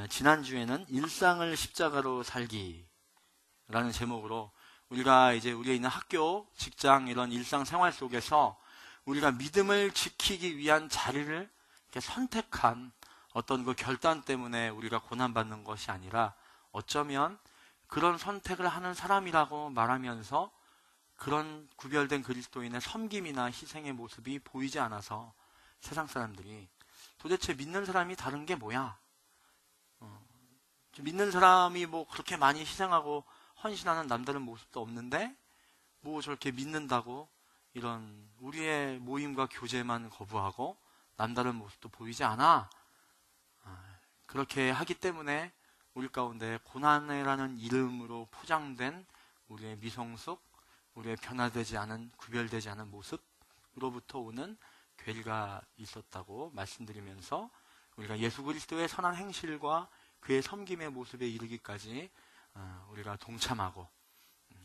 지난주에는 일상을 십자가로 살기라는 제목으로 우리가 있는 학교, 직장 이런 일상생활 속에서 우리가 믿음을 지키기 위한 자리를 이렇게 선택한 어떤 그 결단 때문에 우리가 고난받는 것이 아니라 어쩌면 그런 선택을 하는 사람이라고 말하면서 그런 구별된 그리스도인의 섬김이나 희생의 모습이 보이지 않아서 세상 사람들이 도대체 믿는 사람이 다른 게 뭐야? 믿는 사람이 뭐 그렇게 많이 희생하고 헌신하는 남다른 모습도 없는데 뭐 저렇게 믿는다고 이런 우리의 모임과 교제만 거부하고 남다른 모습도 보이지 않아. 그렇게 하기 때문에 우리 가운데 고난이라는 이름으로 포장된 우리의 미성숙, 우리의 변화되지 않은, 구별되지 않은 모습으로부터 오는 괴리가 있었다고 말씀드리면서 우리가 예수 그리스도의 선한 행실과 그의 섬김의 모습에 이르기까지 우리가 동참하고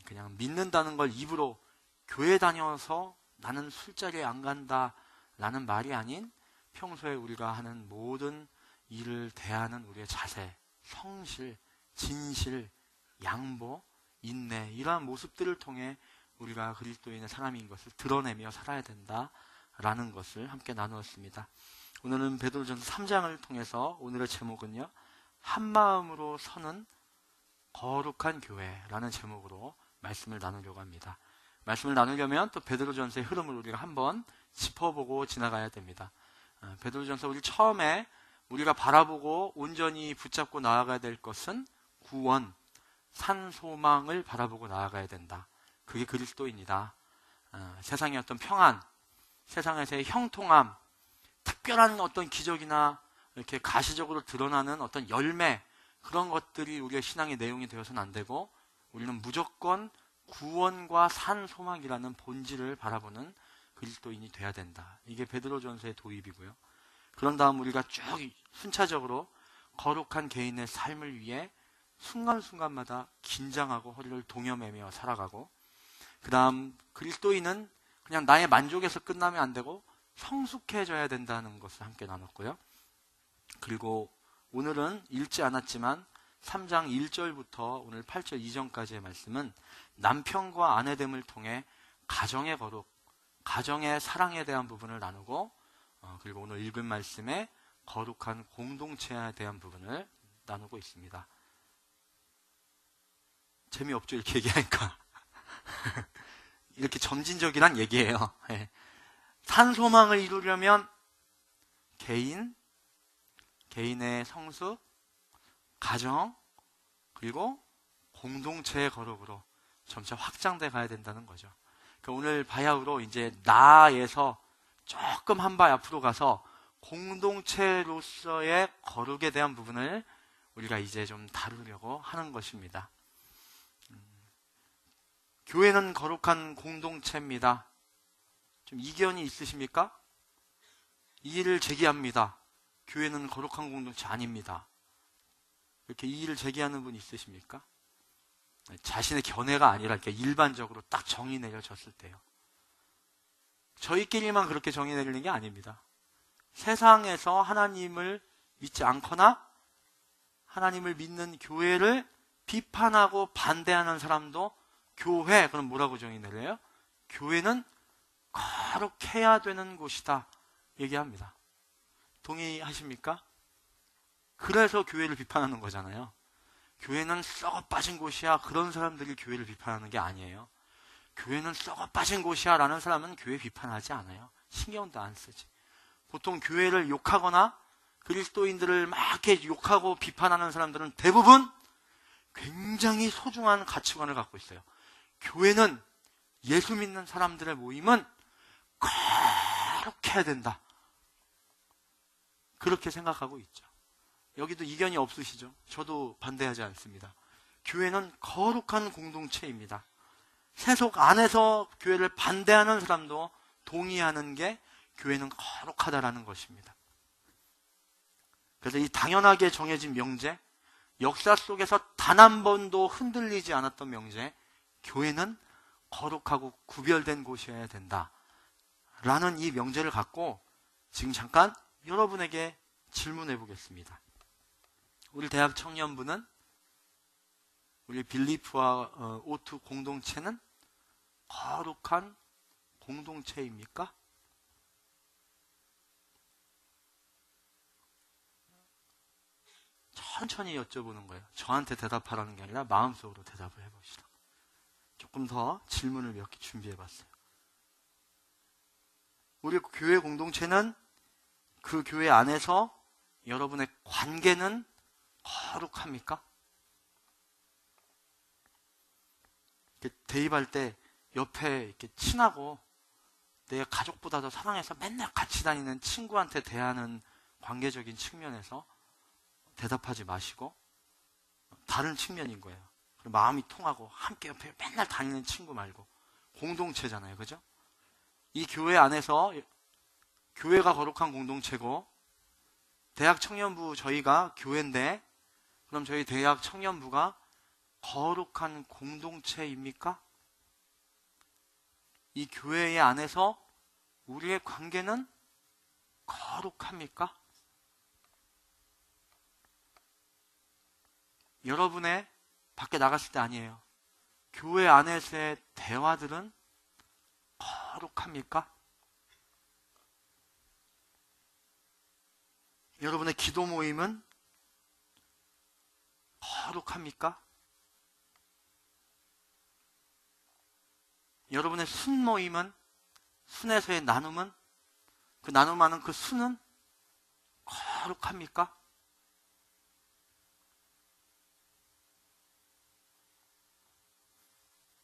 그냥 믿는다는 걸 입으로 교회 다녀서 나는 술자리에 안 간다 라는 말이 아닌 평소에 우리가 하는 모든 일을 대하는 우리의 자세, 성실, 진실, 양보, 인내 이러한 모습들을 통해 우리가 그리스도인의 사람인 것을 드러내며 살아야 된다라는 것을 함께 나누었습니다. 오늘은 베드로전서 3장을 통해서 오늘의 제목은요, 한마음으로 서는 거룩한 교회라는 제목으로 말씀을 나누려고 합니다. 말씀을 나누려면 또 베드로전서의 흐름을 우리가 한번 짚어보고 지나가야 됩니다. 베드로전서 우리 처음에 우리가 바라보고 온전히 붙잡고 나아가야 될 것은 구원, 산소망을 바라보고 나아가야 된다. 그게 그리스도입니다. 세상의 어떤 평안, 세상에서의 형통함, 특별한 어떤 기적이나 이렇게 가시적으로 드러나는 어떤 열매, 그런 것들이 우리의 신앙의 내용이 되어서는 안 되고 우리는 무조건 구원과 산소망이라는 본질을 바라보는 그리스도인이 돼야 된다. 이게 베드로전서의 도입이고요. 그런 다음 우리가 쭉 순차적으로 거룩한 개인의 삶을 위해 순간순간마다 긴장하고 허리를 동여매며 살아가고, 그 다음 그리스도인은 그냥 나의 만족에서 끝나면 안 되고 성숙해져야 된다는 것을 함께 나눴고요. 그리고 오늘은 읽지 않았지만 3장 1절부터 오늘 8절 이전까지의 말씀은 남편과 아내됨을 통해 가정의 거룩, 가정의 사랑에 대한 부분을 나누고, 그리고 오늘 읽은 말씀에 거룩한 공동체에 대한 부분을 나누고 있습니다. 재미없죠? 이렇게 얘기하니까. 이렇게 점진적이란 얘기예요. 산소망을 이루려면 개인의 성숙, 가정, 그리고 공동체의 거룩으로 점차 확장돼 가야 된다는 거죠. 그러니까 오늘 바야흐로 이제 나에서 조금 한 발 앞으로 가서 공동체로서의 거룩에 대한 부분을 우리가 이제 좀 다루려고 하는 것입니다. 교회는 거룩한 공동체입니다. 좀 이견이 있으십니까? 이의를 제기합니다. 교회는 거룩한 공동체 아닙니다. 이렇게 이의를 제기하는 분 있으십니까? 자신의 견해가 아니라 이렇게 일반적으로 딱 정의 내려졌을 때요. 저희끼리만 그렇게 정의 내리는 게 아닙니다. 세상에서 하나님을 믿지 않거나 하나님을 믿는 교회를 비판하고 반대하는 사람도 교회, 그럼 뭐라고 정의 내려요? 교회는 거룩해야 되는 곳이다 얘기합니다. 동의하십니까? 그래서 교회를 비판하는 거잖아요. 교회는 썩어 빠진 곳이야, 그런 사람들이 교회를 비판하는 게 아니에요. 교회는 썩어 빠진 곳이야 라는 사람은 교회 비판하지 않아요. 신경도 안 쓰지. 보통 교회를 욕하거나 그리스도인들을 막 이렇게 욕하고 비판하는 사람들은 대부분 굉장히 소중한 가치관을 갖고 있어요. 교회는, 예수 믿는 사람들의 모임은 거룩해야 된다, 그렇게 생각하고 있죠. 여기도 이견이 없으시죠? 저도 반대하지 않습니다. 교회는 거룩한 공동체입니다. 세속 안에서 교회를 반대하는 사람도 동의하는 게 교회는 거룩하다라는 것입니다. 그래서 이 당연하게 정해진 명제, 역사 속에서 단 한 번도 흔들리지 않았던 명제, 교회는 거룩하고 구별된 곳이어야 된다 라는 이 명제를 갖고 지금 잠깐 여러분에게 질문해 보겠습니다. 우리 대학 청년부는, 우리 빌리프와 O2 공동체는 거룩한 공동체입니까? 천천히 여쭤보는 거예요. 저한테 대답하라는 게 아니라 마음속으로 대답을 해봅시다. 조금 더 질문을 몇 개 준비해봤어요. 우리 교회 공동체는, 그 교회 안에서 여러분의 관계는 거룩합니까? 대입할 때 옆에 이렇게 친하고 내 가족보다 더 사랑해서 맨날 같이 다니는 친구한테 대하는 관계적인 측면에서 대답하지 마시고, 다른 측면인 거예요. 마음이 통하고 함께 옆에 맨날 다니는 친구 말고 공동체잖아요. 그죠? 이 교회 안에서 교회가 거룩한 공동체고, 대학 청년부 저희가 교회인데, 그럼 저희 대학 청년부가 거룩한 공동체입니까? 이 교회 안에서 우리의 관계는 거룩합니까? 여러분의 밖에 나갔을 때 아니에요. 교회 안에서의 대화들은 거룩합니까? 여러분의 기도 모임은 거룩합니까? 여러분의 순 모임은, 순에서의 나눔은, 그 나눔하는 그 순은 거룩합니까?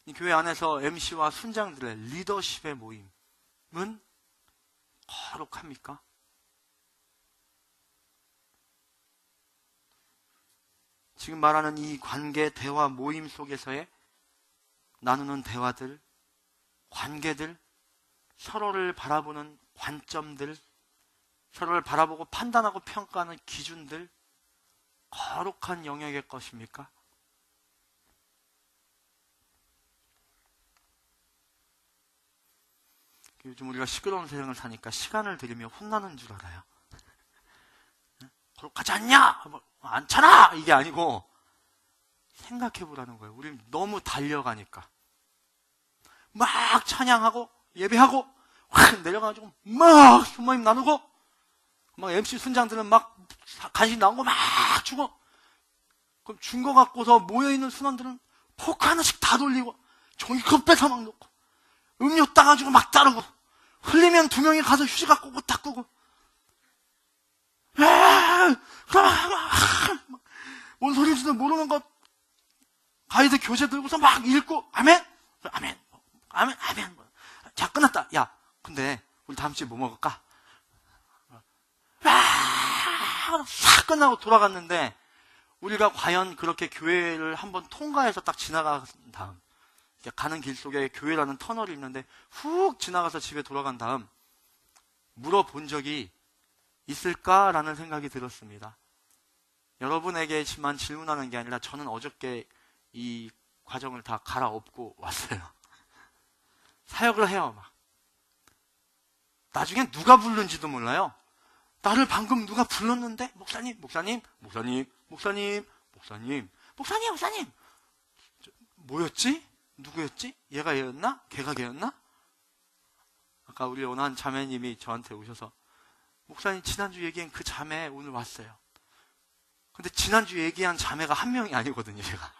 이 교회 안에서 MC와 순장들의 리더십의 모임은 거룩합니까? 지금 말하는 이 관계, 대화, 모임 속에서의 나누는 대화들, 관계들, 서로를 바라보는 관점들, 서로를 바라보고 판단하고 평가하는 기준들, 거룩한 영역의 것입니까? 요즘 우리가 시끄러운 세상을 사니까 시간을 들이며 혼나는 줄 알아요. 거룩하지 않냐? 않잖아! 이게 아니고 생각해보라는 거예요. 우리 너무 달려가니까. 막 찬양하고 예배하고 확 내려가지고 막 순모임 나누고, 막 MC 순장들은 막 간식 나오고 막 주고, 그럼 준 거 갖고서 모여있는 순원들은 포크 하나씩 다 돌리고 종이컵 뺏어 막 놓고 음료 따가지고 막 따르고, 흘리면 2명이 가서 휴지 갖고 오고 닦고, 뭔 소리인지도 모르는 것 가이드 교재 들고서 막 읽고, 아멘? 아멘. 아멘. 아멘. 자, 끝났다. 야, 근데 우리 다음 주에 뭐 먹을까? 싹 끝나고 돌아갔는데, 우리가 과연 그렇게 교회를 한번 통과해서 딱 지나간 다음, 가는 길 속에 교회라는 터널이 있는데 훅 지나가서 집에 돌아간 다음 물어본 적이 있을까라는 생각이 들었습니다. 여러분에게만 질문하는 게 아니라 저는 어저께 이 과정을 다 갈아엎고 왔어요. 사역을 해요. 막 나중에 누가 부른지도 몰라요. 나를 방금 누가 불렀는데, 목사님, 목사님, 목사님, 목사님, 목사님, 목사님, 목사님, 뭐였지? 누구였지? 얘가 얘였나? 걔가 걔였나? 아까 우리 원한 자매님이 저한테 오셔서, 목사님 지난주 얘기한 그 자매 오늘 왔어요. 근데 지난주 얘기한 자매가 한 명이 아니거든요, 제가.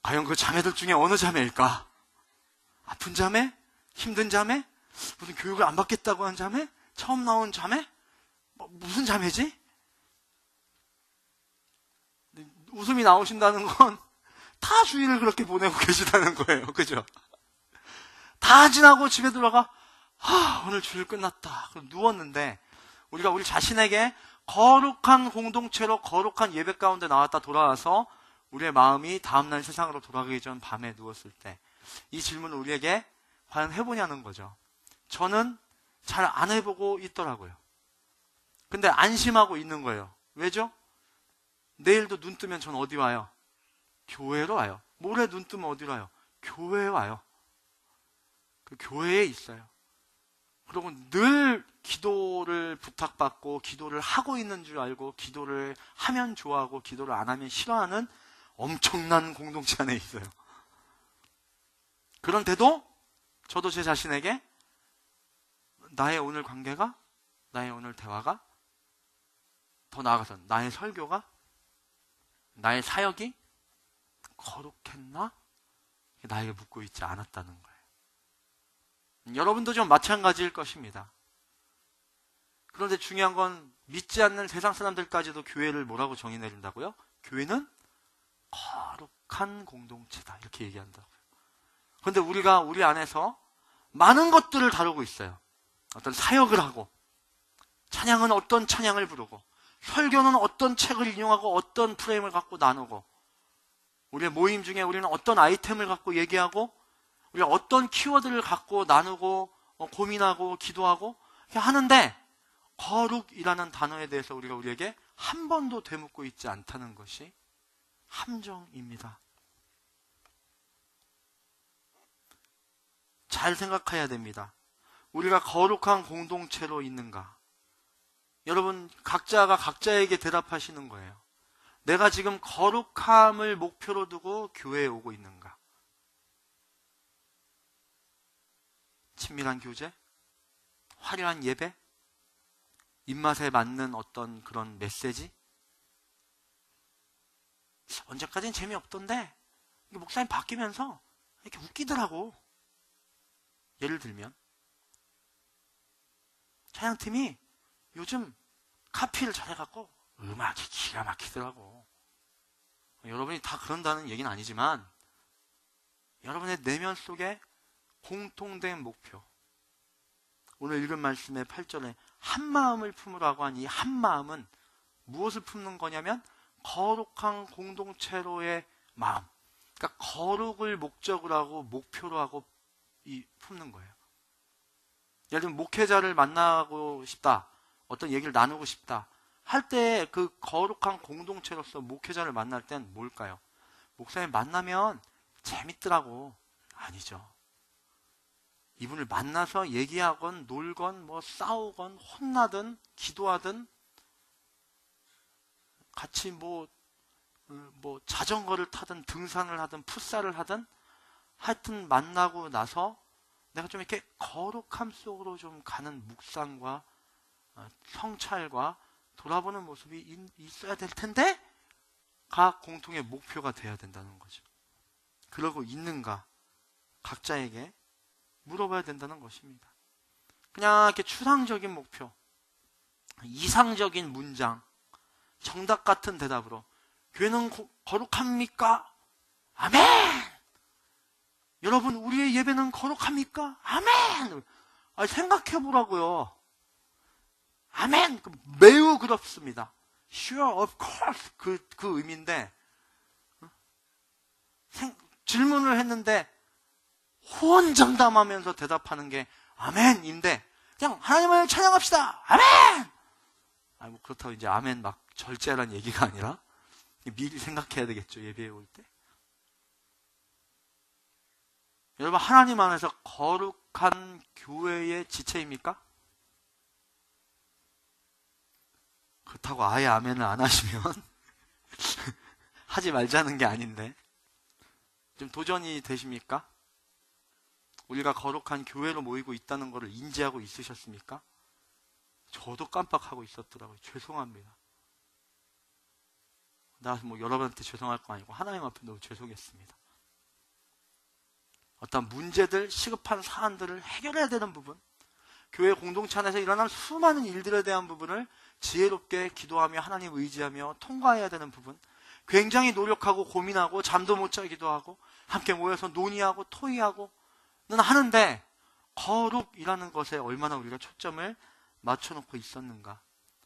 과연 그 자매들 중에 어느 자매일까? 아픈 자매? 힘든 자매? 무슨 교육을 안 받겠다고 한 자매? 처음 나온 자매? 무슨 자매지? 웃음이 나오신다는 건 다 주일을 그렇게 보내고 계시다는 거예요. 그죠? 다 지나고 집에 들어가, 오늘 주일 끝났다. 그럼 누웠는데, 우리가 우리 자신에게 거룩한 공동체로 거룩한 예배 가운데 나왔다 돌아와서 우리의 마음이 다음날 세상으로 돌아가기 전 밤에 누웠을 때, 이 질문을 우리에게 과연 해보냐는 거죠. 저는 잘 안 해보고 있더라고요. 근데 안심하고 있는 거예요. 왜죠? 내일도 눈 뜨면 전 어디 와요? 교회로 와요. 모레 눈 뜨면 어디로 와요? 교회에 와요. 그 교회에 있어요. 그리고 늘 기도를 부탁받고 기도를 하고 있는 줄 알고 기도를 하면 좋아하고 기도를 안 하면 싫어하는 엄청난 공동체 안에 있어요. 그런데도 저도 제 자신에게 나의 오늘 관계가, 나의 오늘 대화가, 더 나아가서 나의 설교가, 나의 사역이 거룩했나? 나에게 묻고 있지 않았다는 거예요. 여러분도 좀 마찬가지일 것입니다. 그런데 중요한 건 믿지 않는 세상 사람들까지도 교회를 뭐라고 정의 내린다고요? 교회는 거룩한 공동체다, 이렇게 얘기한다고요. 그런데 우리가 우리 안에서 많은 것들을 다루고 있어요. 어떤 사역을 하고, 찬양은 어떤 찬양을 부르고, 설교는 어떤 책을 인용하고 어떤 프레임을 갖고 나누고, 우리의 모임 중에 우리는 어떤 아이템을 갖고 얘기하고, 우리가 어떤 키워드를 갖고 나누고 고민하고 기도하고 하는데, 거룩이라는 단어에 대해서 우리가 우리에게 한 번도 되묻고 있지 않다는 것이 함정입니다. 잘 생각해야 됩니다. 우리가 거룩한 공동체로 있는가? 여러분, 각자가 각자에게 대답하시는 거예요. 내가 지금 거룩함을 목표로 두고 교회에 오고 있는가? 친밀한 교제? 화려한 예배? 입맛에 맞는 어떤 그런 메시지? 언제까지는 재미없던데 목사님 바뀌면서 이렇게 웃기더라고. 예를 들면 찬양팀이 요즘 카피를 잘해갖고 음악이 기가 막히더라고. 여러분이 다 그런다는 얘기는 아니지만 여러분의 내면 속에 공통된 목표, 오늘 읽은 말씀의 8절에 한 마음을 품으라고 한 이 한 마음은 무엇을 품는 거냐면 거룩한 공동체로의 마음, 그러니까 거룩을 목적으로 하고 목표로 하고 품는 거예요. 예를 들면 목회자를 만나고 싶다, 어떤 얘기를 나누고 싶다 할 때 그 거룩한 공동체로서 목회자를 만날 땐 뭘까요? 목사님 만나면 재밌더라고. 아니죠. 이분을 만나서 얘기하건 놀건 뭐 싸우건 혼나든 기도하든 같이 뭐 자전거를 타든 등산을 하든 풋살을 하든 하여튼 만나고 나서 내가 좀 이렇게 거룩함 속으로 좀 가는 묵상과 성찰과 돌아보는 모습이 있어야 될 텐데 각 공통의 목표가 돼야 된다는 거죠. 그러고 있는가 각자에게 물어봐야 된다는 것입니다. 그냥 이렇게 추상적인 목표, 이상적인 문장, 정답 같은 대답으로 교회는 거룩합니까? 아멘! 여러분 우리의 예배는 거룩합니까? 아멘! 생각해 보라고요. 아멘! 매우 그렇습니다. Sure, of course. 그 의미인데 질문을 했는데 호언장담하면서 대답하는 게 아멘인데 그냥 하나님을 찬양합시다. 아멘! 뭐 그렇다고 이제 아멘 막 절제하라는 얘기가 아니라 미리 생각해야 되겠죠. 예배에 올 때. 여러분 하나님 안에서 거룩한 교회의 지체입니까? 그렇다고 아예 아멘을 안 하시면 하지 말자는 게 아닌데 좀 도전이 되십니까? 우리가 거룩한 교회로 모이고 있다는 것을 인지하고 있으셨습니까? 저도 깜빡하고 있었더라고요. 죄송합니다. 나 뭐 여러분한테 죄송할 거 아니고 하나님 앞에 너무 죄송했습니다. 어떤 문제들, 시급한 사안들을 해결해야 되는 부분, 교회 공동체 안에서 일어난 수많은 일들에 대한 부분을 지혜롭게 기도하며 하나님 의지하며 통과해야 되는 부분, 굉장히 노력하고 고민하고 잠도 못 자기도 하고 함께 모여서 논의하고 토의하고 는 하는데 거룩이라는 것에 얼마나 우리가 초점을 맞춰놓고 있었는가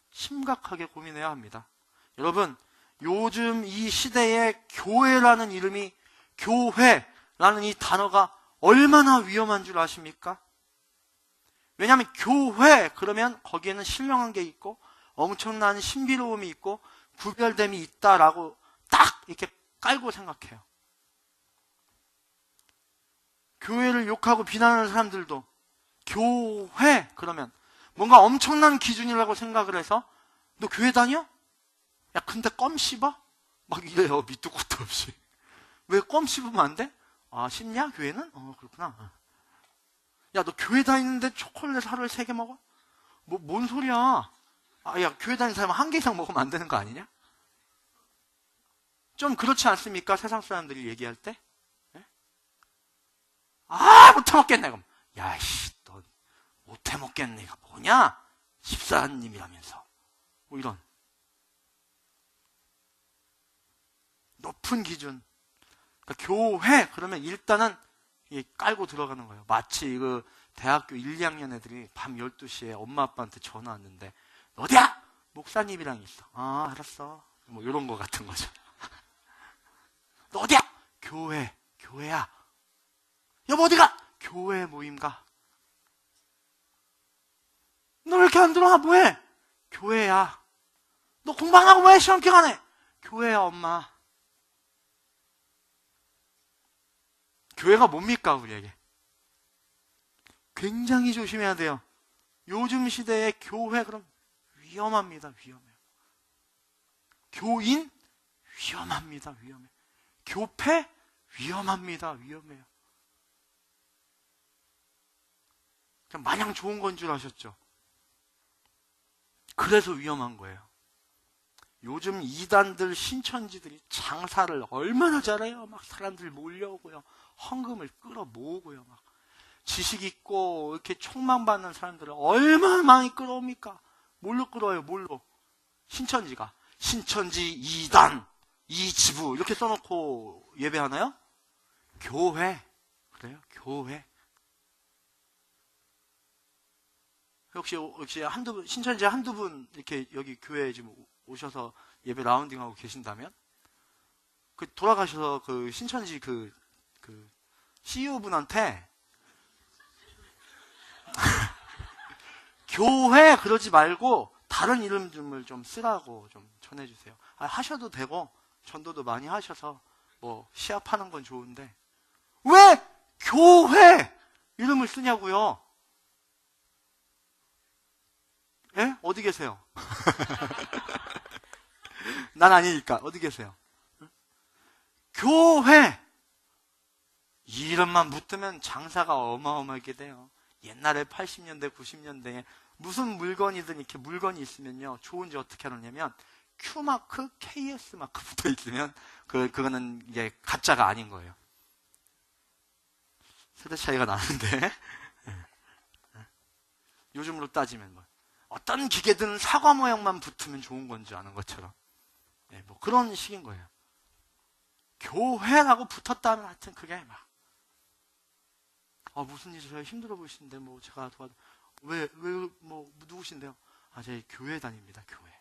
심각하게 고민해야 합니다. 여러분 요즘 이 시대에 교회라는 이름이, 교회라는 이 단어가 얼마나 위험한 줄 아십니까? 왜냐하면 교회 그러면 거기에는 신령한 게 있고 엄청난 신비로움이 있고 구별됨이 있다라고 딱 이렇게 깔고 생각해요. 교회를 욕하고 비난하는 사람들도 교회 그러면 뭔가 엄청난 기준이라고 생각을 해서 너 교회 다녀? 야 근데 껌 씹어? 막 이래요. 밑도 끝도 없이. 왜 껌 씹으면 안 돼? 아 씹냐 교회는? 그렇구나. 야 너 교회 다니는데 초콜릿 하루에 3개 먹어? 뭔 소리야? 아 야 교회 다니는 사람은 1개 이상 먹으면 안 되는 거 아니냐? 좀 그렇지 않습니까? 세상 사람들이 얘기할 때? 네? 아 못해 먹겠네. 그럼 야이씨 너 못해 먹겠네가 뭐냐? 집사님이라면서 뭐 이런 높은 기준. 그러니까 교회 그러면 일단은 깔고 들어가는 거예요. 마치 그 대학교 1, 2학년 애들이 밤 12시에 엄마 아빠한테 전화 왔는데 어디야? 목사님이랑 있어. 아 알았어. 뭐 이런 거 같은 거죠. 너 어디야? 교회야. 여보 어디가? 교회 모임가. 너 왜 이렇게 안 들어와? 뭐해? 교회야. 너 공부 안 하고 뭐해? 시험 기간에. 교회야 엄마. 교회가 뭡니까 우리에게? 굉장히 조심해야 돼요. 요즘 시대에 교회 그럼 위험합니다. 위험해요. 교인? 위험합니다. 위험해요. 교패? 위험합니다. 위험해요. 마냥 좋은 건 줄 아셨죠? 그래서 위험한 거예요. 요즘 이단들 신천지들이 장사를 얼마나 잘해요. 막 사람들 몰려오고요. 헌금을 끌어모으고요. 막 지식 있고 이렇게 촉망받는 사람들을 얼마나 많이 끌어옵니까? 뭘로 끌어와요? 뭘로? 신천지가. 신천지 2단, 2지부 이렇게 써놓고 예배하나요? 교회. 그래요? 교회. 혹시 신천지 한두 분 이렇게 여기 교회에 지금 오셔서 예배 라운딩하고 계신다면 그 돌아가셔서 그 신천지 그 CEO 분한테 교회 그러지 말고 다른 이름을 좀 쓰라고 좀 전해주세요. 하셔도 되고 전도도 많이 하셔서 뭐 시합하는 건 좋은데 왜 교회 이름을 쓰냐고요? 예? 어디 계세요? 난 아니니까 어디 계세요? 교회 이 이름만 붙으면 장사가 어마어마하게 돼요. 옛날에 80년대 90년대에 무슨 물건이든 이렇게 물건이 있으면요 좋은지 어떻게 하느냐면 Q마크, KS마크 붙어 있으면 그거는 이게 가짜가 아닌 거예요. 세대 차이가 나는데 요즘으로 따지면 뭐 어떤 기계든 사과 모양만 붙으면 좋은 건지 아는 것처럼 뭐 그런 식인 거예요. 교회라고 붙었다면 하여튼 그게 막 무슨 일이세요? 힘들어 보이시는데 뭐 제가 뭐 누구신데요? 제 교회 다닙니다. 교회.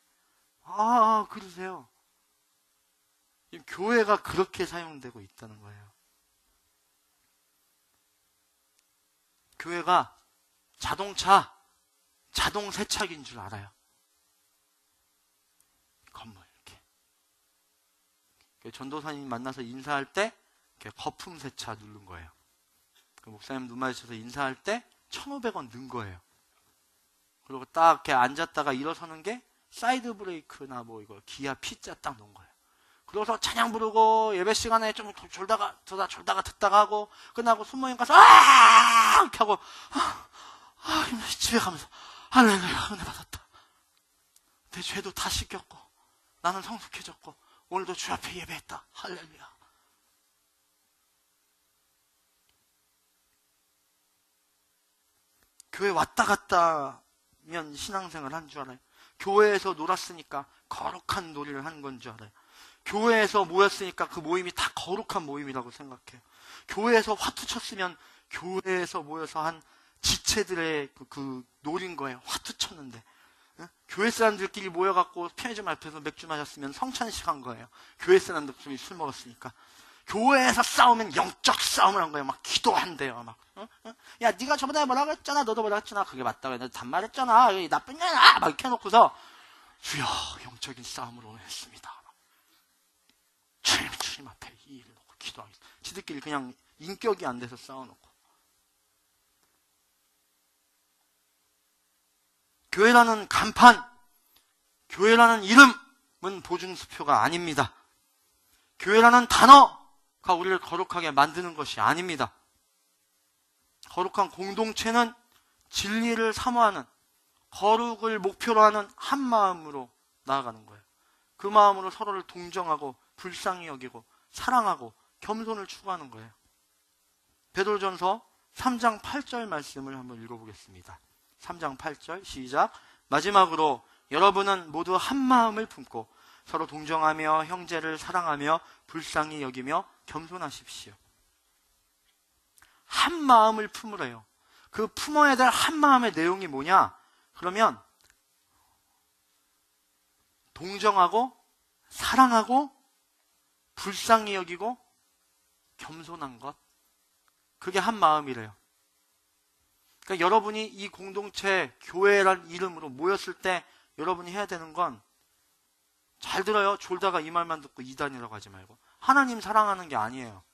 그러세요. 교회가 그렇게 사용되고 있다는 거예요. 교회가 자동차 자동 세차기인 줄 알아요. 건물 이렇게 전도사님 만나서 인사할 때 이렇게 거품 세차 누른 거예요. 그 목사님 눈 마주쳐서 인사할 때 1,500원 넣은 거예요. 그리고 딱 이렇게 앉았다가 일어서는 게 사이드 브레이크나 뭐 이거 기아 P자 딱 놓은 거예요. 그러고서 찬양 부르고 예배 시간에 좀 졸다가 듣다가 하고 끝나고 순모임 가서 이렇게 하고 집에 가면서 할렐루야 은혜 받았다. 내 죄도 다 씻겼고 나는 성숙해졌고 오늘도 주 앞에 예배했다. 할렐루야. 교회 왔다 갔다면 신앙생활 한 줄 알아요. 교회에서 놀았으니까 거룩한 놀이를 한 건 줄 알아요. 교회에서 모였으니까 그 모임이 다 거룩한 모임이라고 생각해요. 교회에서 화투 쳤으면 교회에서 모여서 한 지체들의 그 노린 거예요. 화투 쳤는데. 교회 사람들끼리 모여갖고 편의점 앞에서 맥주 마셨으면 성찬식 한 거예요. 교회 사람들끼리 술 먹었으니까. 교회에서 싸우면 영적 싸움을 한 거예요. 막 기도한대요. 막. 야, 네가 저번에 뭐라 그랬잖아. 너도 뭐라 그랬잖아. 그게 맞다고 내가 단말했잖아. 나쁜 년아. 막 이렇게 해놓고서 주여 영적인 싸움으로 했습니다. 주님 앞에 이 일을 놓고 기도하겠습니다. 지들끼리 그냥 인격이 안 돼서 싸워놓고. 교회라는 간판, 교회라는 이름은 보증수표가 아닙니다. 교회라는 단어가 우리를 거룩하게 만드는 것이 아닙니다. 거룩한 공동체는 진리를 사모하는, 거룩을 목표로 하는 한 마음으로 나아가는 거예요. 그 마음으로 서로를 동정하고 불쌍히 여기고 사랑하고 겸손을 추구하는 거예요. 베드로전서 3장 8절 말씀을 한번 읽어보겠습니다. 3장 8절 시작. 마지막으로 여러분은 모두 한 마음을 품고 서로 동정하며 형제를 사랑하며 불쌍히 여기며 겸손하십시오. 한 마음을 품으래요. 그 품어야 될 한 마음의 내용이 뭐냐? 그러면 동정하고 사랑하고 불쌍히 여기고 겸손한 것, 그게 한 마음이래요. 그러니까 여러분이 이 공동체 교회란 이름으로 모였을 때 여러분이 해야 되는 건, 잘 들어요. 졸다가 이 말만 듣고 이단이라고 하지 말고, 하나님 사랑하는 게 아니에요.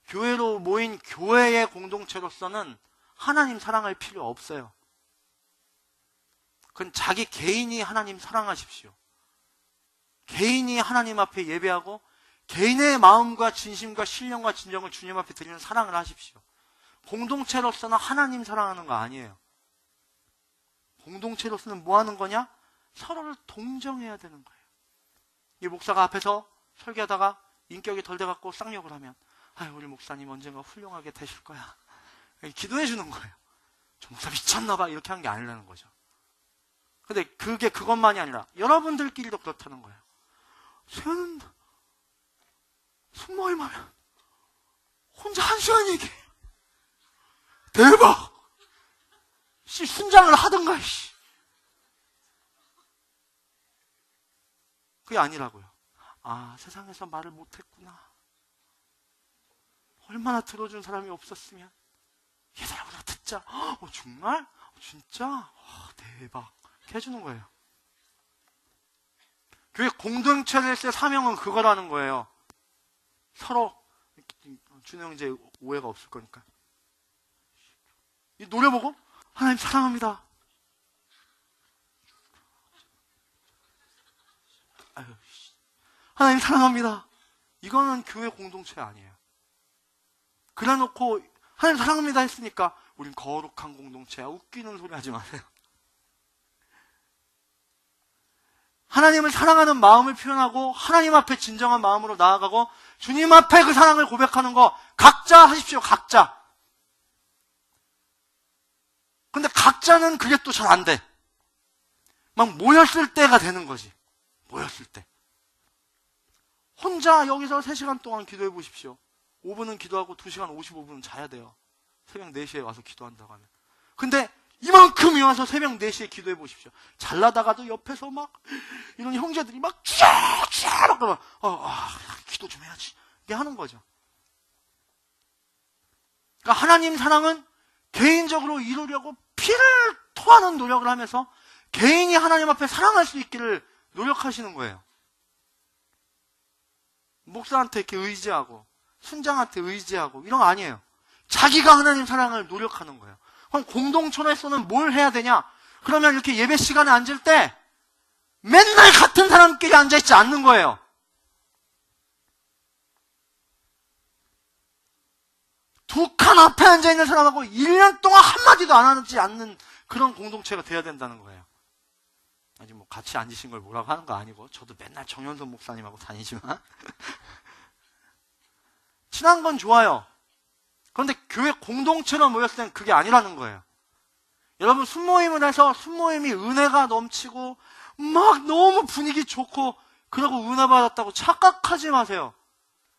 교회로 모인 교회의 공동체로서는 하나님 사랑할 필요 없어요. 그건 자기 개인이 하나님 사랑하십시오. 개인이 하나님 앞에 예배하고 개인의 마음과 진심과 신령과 진정을 주님 앞에 드리는 사랑을 하십시오. 공동체로서는 하나님 사랑하는 거 아니에요. 공동체로서는 뭐 하는 거냐? 서로를 동정해야 되는 거예요. 이 목사가 앞에서 설교하다가 인격이 덜 돼갖고 쌍욕을 하면, 아유, 우리 목사님 언젠가 훌륭하게 되실 거야, 기도해 주는 거예요. 저 목사 미쳤나봐, 이렇게 하는 게 아니라는 거죠. 근데 그게 그것만이 아니라 여러분들끼리도 그렇다는 거예요. 쟤는 숨모임 하면 혼자 1시간 얘기해요. 대박! 순장을 하든가, 씨. 그게 아니라고요. 아, 세상에서 말을 못했구나. 얼마나 들어준 사람이 없었으면. 얘들아, 우리가 듣자. 정말? 진짜? 대박. 이렇게 해주는 거예요. 교회 공동체의 사명은 그거라는 거예요. 서로, 준호 형 이제 오해가 없을 거니까. 이 노래 보고, 하나님 사랑합니다. 아유, 하나님 사랑합니다. 이거는 교회 공동체 아니에요. 그래 놓고, 하나님 사랑합니다 했으니까, 우린 거룩한 공동체야. 웃기는 소리 하지 마세요. 하나님을 사랑하는 마음을 표현하고 하나님 앞에 진정한 마음으로 나아가고 주님 앞에 그 사랑을 고백하는 거 각자 하십시오. 각자. 근데 각자는 그게 또 잘 안 돼. 막 모였을 때가 되는 거지. 모였을 때. 혼자 여기서 3시간 동안 기도해 보십시오. 5분은 기도하고 2시간 55분은 자야 돼요. 새벽 4시에 와서 기도한다고 하면. 근데 이만큼이 와서 새벽 4시에 기도해 보십시오. 잘나다가도 옆에서 막 이런 형제들이 막 쫙쫙 그러면 기도 좀 해야지. 이게 하는 거죠. 그러니까 하나님 사랑은 개인적으로 이루려고 피를 토하는 노력을 하면서 개인이 하나님 앞에 사랑할 수 있기를 노력하시는 거예요. 목사한테 이렇게 의지하고 순장한테 의지하고 이런 거 아니에요. 자기가 하나님 사랑을 노력하는 거예요. 그럼 공동체에서는 뭘 해야 되냐? 그러면 이렇게 예배 시간에 앉을 때 맨날 같은 사람끼리 앉아있지 않는 거예요. 두 칸 앞에 앉아있는 사람하고 1년 동안 한마디도 안 하지 않는 그런 공동체가 돼야 된다는 거예요. 아직 뭐 같이 앉으신 걸 뭐라고 하는 거 아니고, 저도 맨날 정현선 목사님하고 다니지만 친한 건 좋아요. 그런데 교회 공동체로 모였을 때는 그게 아니라는 거예요. 여러분, 순모임을 해서 순모임이 은혜가 넘치고 막 너무 분위기 좋고 그러고 은혜 받았다고 착각하지 마세요.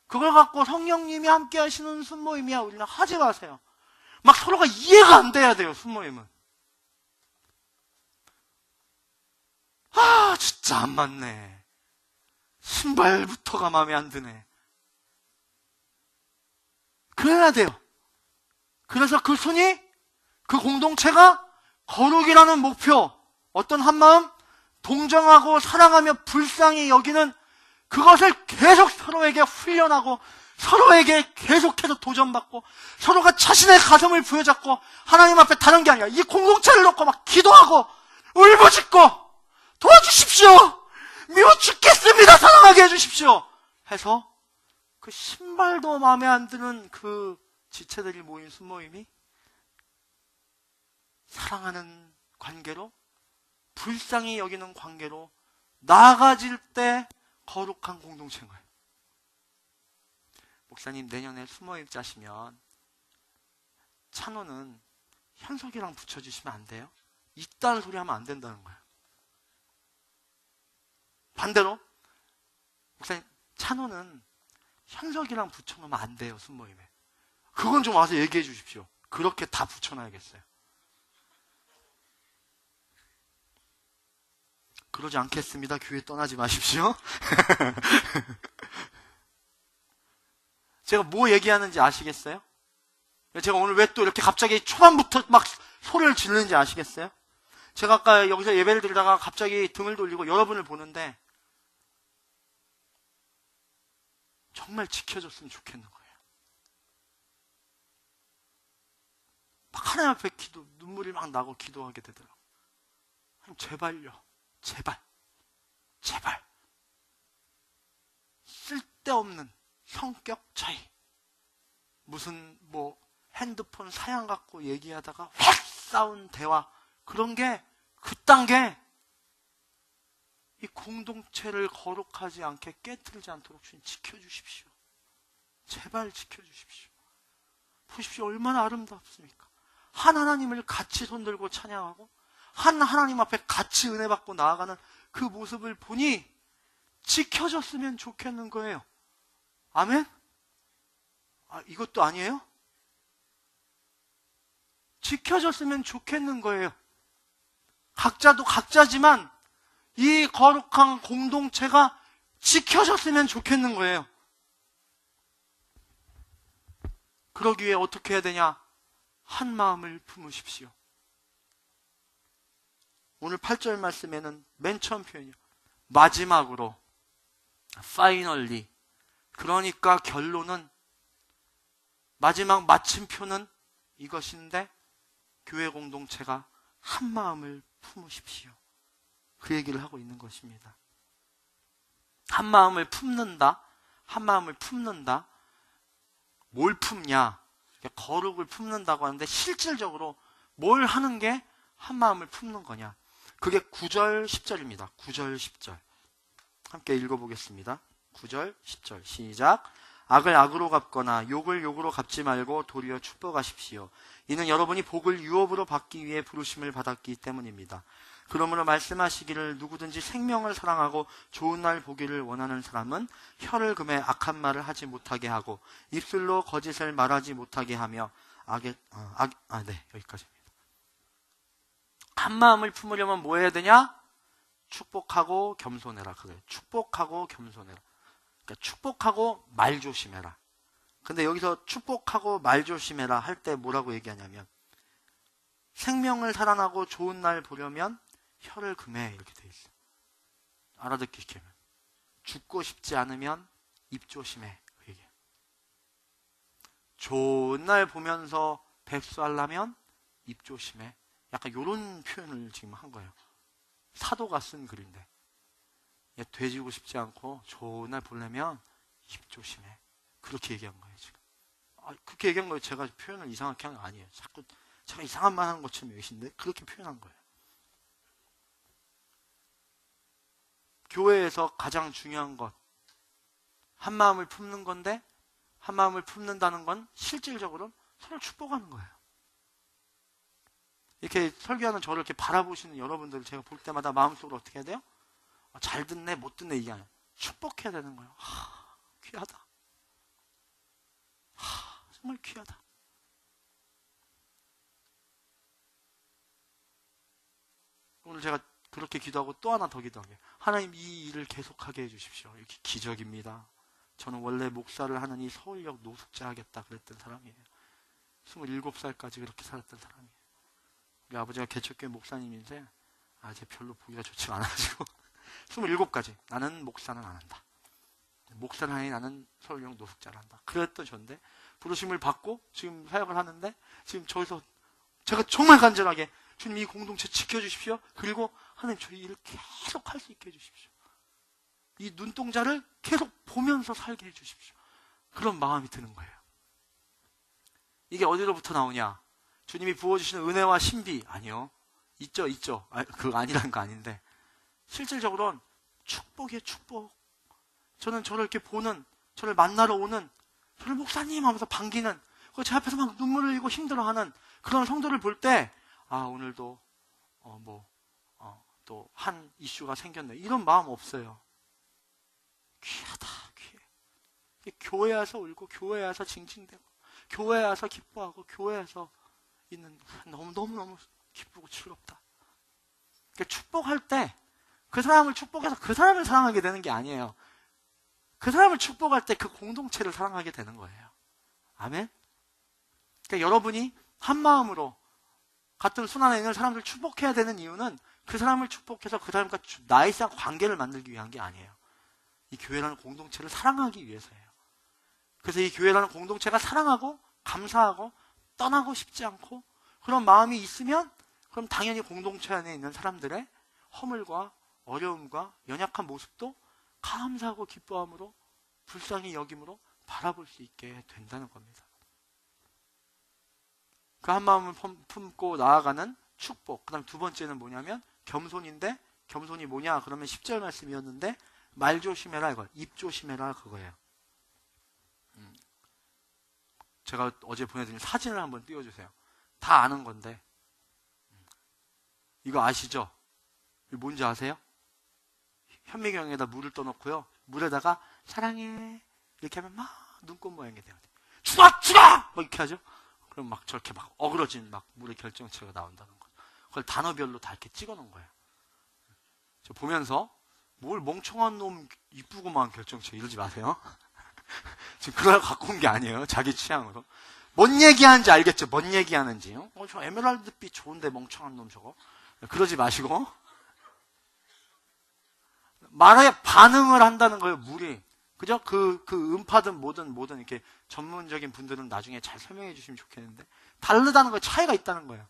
그걸 갖고 성령님이 함께 하시는 순모임이야 우리는 하지 마세요. 막 서로가 이해가 안 돼야 돼요. 순모임은. 진짜 안 맞네. 신발부터가 마음에 안 드네. 그래야 돼요. 그래서 그 손이, 그 공동체가 거룩이라는 목표, 어떤 한마음, 동정하고 사랑하며 불쌍히 여기는 그것을 계속 서로에게 훈련하고 서로에게 계속해서 도전받고 서로가 자신의 가슴을 부여잡고 하나님 앞에 다른 게 아니라 이 공동체를 놓고 막 기도하고 울부짖고 도와주십시오. 미워 죽겠습니다. 사랑하게 해주십시오. 해서 그 신발도 마음에 안 드는 그 지체들이 모인 순모임이 사랑하는 관계로, 불쌍히 여기는 관계로 나아가질 때 거룩한 공동체인 거예요. 목사님, 내년에 순모임 짜시면 찬호는 현석이랑 붙여주시면 안 돼요? 이딴 소리 하면 안 된다는 거예요. 반대로 목사님, 찬호는 현석이랑 붙여놓으면 안 돼요, 순모임에. 그건 좀 와서 얘기해 주십시오. 그렇게 다 붙여놔야겠어요. 그러지 않겠습니다. 교회 떠나지 마십시오. 제가 뭐 얘기하는지 아시겠어요? 제가 오늘 왜 또 이렇게 갑자기 초반부터 막 소리를 지르는지 아시겠어요? 제가 아까 여기서 예배를 드리다가 갑자기 등을 돌리고 여러분을 보는데 정말 지켜줬으면 좋겠는 거예요. 막 하나님 앞에 눈물이 막 나고 기도하게 되더라고요. 하나님, 제발요. 제발. 쓸데없는 성격 차이. 무슨 핸드폰 사양 갖고 얘기하다가 확 싸운 대화. 그런 게 그딴 게 이 공동체를 거룩하지 않게 깨트리지 않도록 주님 지켜주십시오. 제발 지켜주십시오. 보십시오. 얼마나 아름답습니까? 한 하나님을 같이 손들고 찬양하고 한 하나님 앞에 같이 은혜 받고 나아가는 그 모습을 보니 지켜졌으면 좋겠는 거예요. 아멘? 이것도 아니에요? 지켜졌으면 좋겠는 거예요. 각자도 각자지만 이 거룩한 공동체가 지켜졌으면 좋겠는 거예요. 그러기 위해 어떻게 해야 되냐? 한 마음을 품으십시오. 오늘 8절 말씀에는 맨 처음 표현이요. 마지막으로, finally. 그러니까 결론은, 마지막 마침표는 이것인데, 교회 공동체가 한 마음을 품으십시오. 그 얘기를 하고 있는 것입니다. 한 마음을 품는다. 한 마음을 품는다. 뭘 품냐? 거룩을 품는다고 하는데 실질적으로 뭘 하는 게 한 마음을 품는 거냐? 그게 9절, 10절입니다. 9절, 10절. 함께 읽어보겠습니다. 9절, 10절. 시작. 악을 악으로 갚거나 욕을 욕으로 갚지 말고 도리어 축복하십시오. 이는 여러분이 복을 유업으로 받기 위해 부르심을 받았기 때문입니다. 그러므로 말씀하시기를 누구든지 생명을 사랑하고 좋은 날 보기를 원하는 사람은 혀를 금해 악한 말을 하지 못하게 하고 입술로 거짓을 말하지 못하게 하며 여기까지입니다. 한 마음을 품으려면 뭐 해야 되냐? 축복하고 겸손해라. 그래요. 축복하고 겸손해라. 그러니까 축복하고 말 조심해라. 근데 여기서 축복하고 말 조심해라 할 때 뭐라고 얘기하냐면 생명을 살아나고 좋은 날 보려면 혀를 금해 이렇게 돼 있어. 알아듣기 쉽게 하면 죽고 싶지 않으면 입 조심해 그 얘기야. 좋은 날 보면서 백수하려면 입 조심해. 약간 이런 표현을 지금 한 거예요. 사도가 쓴 글인데 돼지고 싶지 않고 좋은 날 보려면 입 조심해. 그렇게 얘기한 거예요 지금. 그렇게 얘기한 거예요. 제가 표현을 이상하게 한 거 아니에요. 자꾸 제가 이상한 말 하는 것처럼 여기신데 그렇게 표현한 거예요. 교회에서 가장 중요한 것, 한 마음을 품는 건데 한 마음을 품는다는 건 실질적으로 서로 축복하는 거예요. 이렇게 설교하는 저를 이렇게 바라보시는 여러분들 제가 볼 때마다 마음속으로 어떻게 해야 돼요? 잘 듣네, 못 듣네 이게 아니에요. 축복해야 되는 거예요. 귀하다. 정말 귀하다. 오늘 제가 그렇게 기도하고 또 하나 더 기도하게. 하나님 이 일을 계속하게 해주십시오. 이렇게 기적입니다. 저는 원래 목사를 하느니 서울역 노숙자 하겠다 그랬던 사람이에요. 27살까지 그렇게 살았던 사람이에요. 우리 아버지가 개척교회 목사님인데 제 별로 보기가 좋지 않아가지고 27까지 나는 목사는 안 한다. 목사를 하니 나는 서울역 노숙자란다. 그랬던 저인데 부르심을 받고 지금 사역을 하는데 지금 저기서 제가 정말 간절하게 주님 이 공동체 지켜주십시오. 그리고 하나님 저희 일을 계속 할 수 있게 해주십시오. 이 눈동자를 계속 보면서 살게 해주십시오. 그런 마음이 드는 거예요. 이게 어디로부터 나오냐? 주님이 부어주시는 은혜와 신비. 아니요. 있죠. 그거 아니라는 거 아닌데 실질적으로는 축복이에요. 축복. 저는 저를 이렇게 보는, 저를 만나러 오는, 저를 목사님 하면서 반기는, 제 앞에서 막 눈물을 흘리고 힘들어하는 그런 성도를 볼 때 오늘도 또 한 이슈가 생겼네. 이런 마음 없어요. 귀하다, 귀해. 교회 와서 울고, 교회 와서 징징대고, 교회 와서 기뻐하고, 교회 와서 있는 너무너무 기쁘고 즐겁다. 그러니까 축복할 때 그 사람을 축복해서 그 사람을 사랑하게 되는 게 아니에요. 그 사람을 축복할 때 그 공동체를 사랑하게 되는 거예요. 아멘? 그러니까 여러분이 한 마음으로 같은 순환에 있는 사람들을 축복해야 되는 이유는 그 사람을 축복해서 그 사람과 나이스한 관계를 만들기 위한 게 아니에요. 이 교회라는 공동체를 사랑하기 위해서예요. 그래서 이 교회라는 공동체가 사랑하고 감사하고 떠나고 싶지 않고 그런 마음이 있으면 그럼 당연히 공동체 안에 있는 사람들의 허물과 어려움과 연약한 모습도 감사하고 기뻐함으로 불쌍히 여김으로 바라볼 수 있게 된다는 겁니다. 그 한 마음을 품고 나아가는 축복. 그 다음 두 번째는 뭐냐면 겸손인데 겸손이 뭐냐 그러면 10절 말씀이었는데 말 조심해라 이거 입 조심해라 그거예요. 제가 어제 보내드린 사진을 한번 띄워주세요. 다 아는 건데 이거 아시죠? 이거 뭔지 아세요? 현미경에다 물을 떠놓고요. 물에다가 사랑해 이렇게 하면 막 눈꽃 모양이 돼요. 죽어! 막 이렇게 하죠. 그럼 막 저렇게 막 어그러진 막 물의 결정체가 나온다는 거예요. 그걸 단어별로 다 이렇게 찍어 놓은 거예요. 저 보면서 뭘 멍청한 놈 이쁘고만 결정체 이러지 마세요. 지금 그걸 갖고 온 게 아니에요. 자기 취향으로. 뭔 얘기하는지 알겠죠? 뭔 얘기하는지. 저 에메랄드빛 좋은데 멍청한 놈 저거. 그러지 마시고 말에 반응을 한다는 거예요. 물이. 그죠? 그 음파든 뭐든 이렇게 전문적인 분들은 나중에 잘 설명해 주시면 좋겠는데 다르다는 거예요. 차이가 있다는 거예요.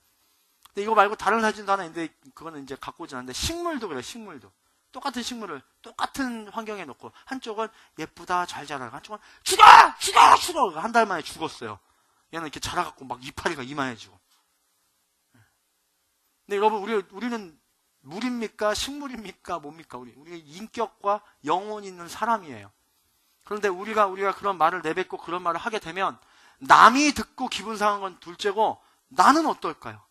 근데 이거 말고 다른 사진도 하나 있는데 그거는 이제 갖고 오진 않는데 식물도 그래요. 식물도. 똑같은 식물을 똑같은 환경에 놓고 한쪽은 예쁘다 잘 자라고 한쪽은 죽어! 한 달 만에 죽었어요. 얘는 이렇게 자라갖고 막 이파리가 이만해지고. 근데 여러분 우리는 물입니까? 식물입니까? 뭡니까? 우리 인격과 영혼이 있는 사람이에요. 그런데 우리가 그런 말을 내뱉고 그런 말을 하게 되면 남이 듣고 기분 상한 건 둘째고 나는 어떨까요?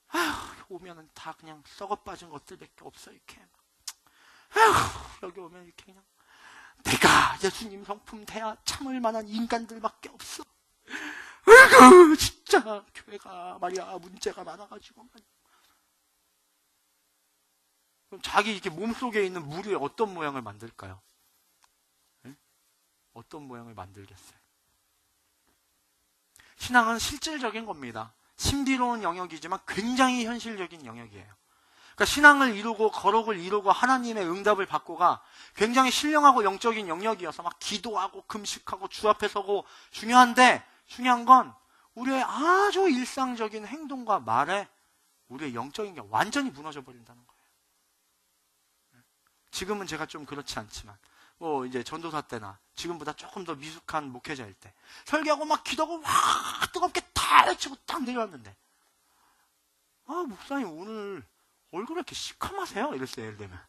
아휴, 오면은 다 그냥 썩어 빠진 것들밖에 없어 이렇게. 아휴, 여기 오면 이렇게 그냥 내가 예수님 성품 돼야 참을 만한 인간들밖에 없어. 아이고 진짜 교회가 말이야 문제가 많아가지고. 그럼 자기 이렇게 몸속에 있는 물이 어떤 모양을 만들까요? 네? 어떤 모양을 만들겠어요? 신앙은 실질적인 겁니다. 신비로운 영역이지만 굉장히 현실적인 영역이에요. 그러니까 신앙을 이루고 거룩을 이루고 하나님의 응답을 받고가 굉장히 신령하고 영적인 영역이어서 막 기도하고 금식하고 주 앞에 서고 중요한데 중요한 건 우리의 아주 일상적인 행동과 말에 우리의 영적인 게 완전히 무너져 버린다는 거예요. 지금은 제가 좀 그렇지 않지만 이제 전도사 때나 지금보다 조금 더 미숙한 목회자일 때 설교하고 막 기도하고 막 뜨겁게 다 외치고 딱 내려왔는데 목사님 오늘 얼굴이 이렇게 시커하세요? 이랬어요. 예를 들면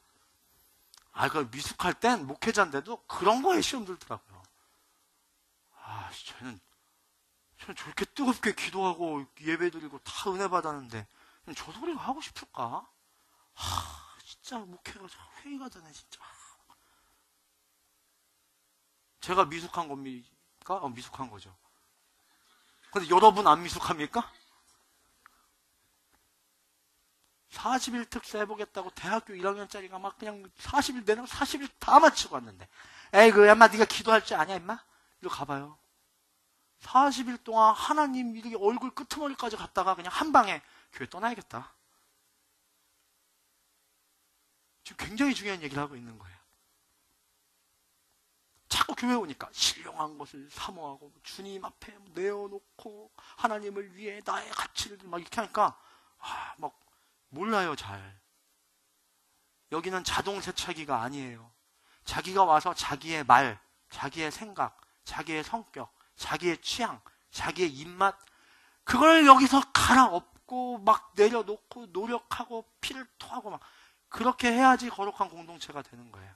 그 미숙할 땐 목회자인데도 그런 거에 시험 들더라고요. 저는 저렇게 뜨겁게 기도하고 예배드리고 다 은혜 받았는데 저 소리가 하고 싶을까? 진짜 목회가 회의가 되네 진짜. 제가 미숙한 겁니까? 미숙한 거죠. 근데 여러분 안 미숙합니까? 40일 특사 해보겠다고 대학교 1학년짜리가 막 그냥 40일 내내고 40일 다 마치고 왔는데 에이그 엄마 네가 기도할 줄 아냐 임마? 이리 가봐요. 40일 동안 하나님 이렇게 얼굴 끄트머리까지 갔다가 그냥 한 방에 교회 떠나야겠다. 지금 굉장히 중요한 얘기를 하고 있는 거예요. 교회 오니까 신령한 것을 사모하고 주님 앞에 내어놓고 하나님을 위해 나의 가치를 막 이렇게 하니까 막 몰라요. 잘. 여기는 자동 세차기가 아니에요. 자기가 와서 자기의 말, 자기의 생각, 자기의 성격, 자기의 취향, 자기의 입맛, 그걸 여기서 갈아엎고 막 내려놓고 노력하고 피를 토하고 막 그렇게 해야지 거룩한 공동체가 되는 거예요.